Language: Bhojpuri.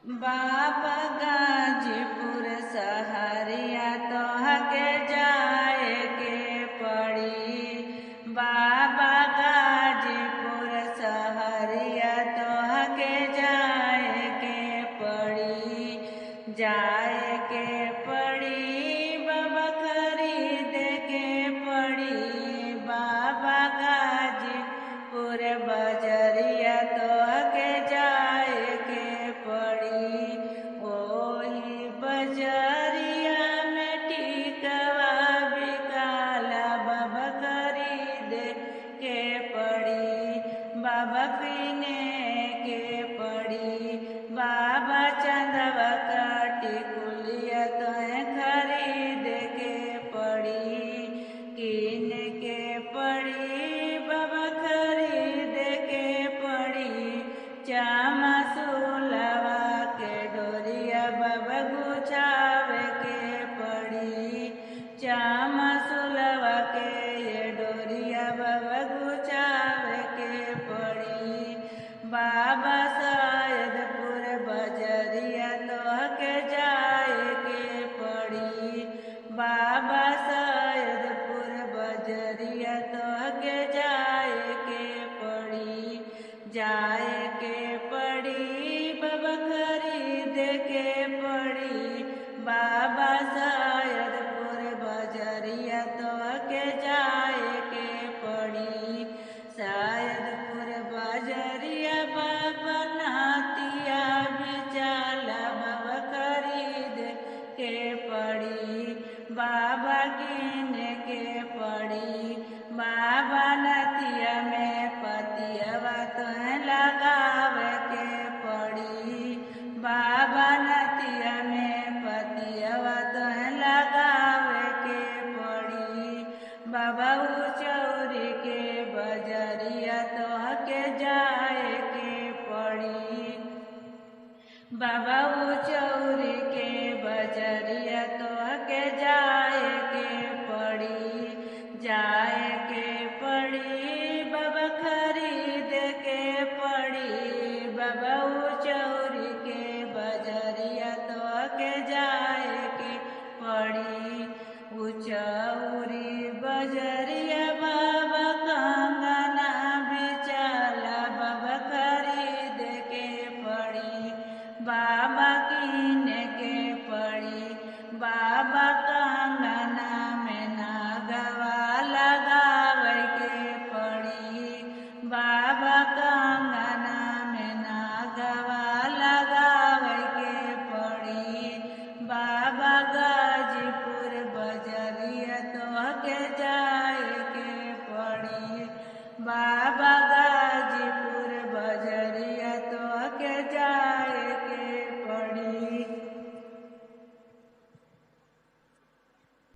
बाबा गाजीपुर सहरिया तोहके जाए के पड़ी। बाबा गाजीपुर सहरिया तोहके जाए के पड़ी। जाए के पड़ी बाबा खरीद के पड़ी। बाबा गाजीपुर बजरिया तोहके जाए के पड़ी। ओही बजरिया में टिकवा बिकाला बाबा खरीद के पड़ी। बाबा पीने के पड़ी। बाबा चंदवा का टिकुलिया तोहे खरीद के पड़ी। कीन के पड़ी बाबा खरीद के पड़ी। चामा सुलवा के डोरिया बाबा गुछावे के पड़ी। चामा सुलवा के ये डोरिया बाबा गुछावे के पड़ी। बाबा सैदपुर बजरिया तोहके जाए के पड़ी। बाबा सैदपुर बजरिया तोहके जाए के पड़ी। जाए के पड़ी बाबा खरीद के पड़ी। बाबा सैदपुर बजरिया तोहके जाए के पड़ी। सैदपुर बजरिया बाबा नातिया बिचाला बाबा खरीद के पड़ी। बाबा कीन के पड़ी। बाबा नतिया में पतियवा तोहे लगावे के पड़ी। बाबा नतिया में पतियवा तोहे लगावे के पड़ी। बाबा चौरी के बजरिया तोहके जाए के पड़ी। बाबा चौरी के बजरिया तोहके जाए के पड़ी। जाए के पड़ी बाबा खरीद के पड़ी। बाबा चौरी के बजरिया तोहके जाए के पड़ी। चौरी बजरिया बाबा कंगना बिचाला बाबा खरीद के पड़ी। बाबा कीन के पड़ी। बाबा कंगना में नागवा लगावे के पड़ी। बाबा कंगना में नागवा लगावे के पड़ी। बाबा गाजीपुर बजरिया तोहके जाए के पड़ी। बाबा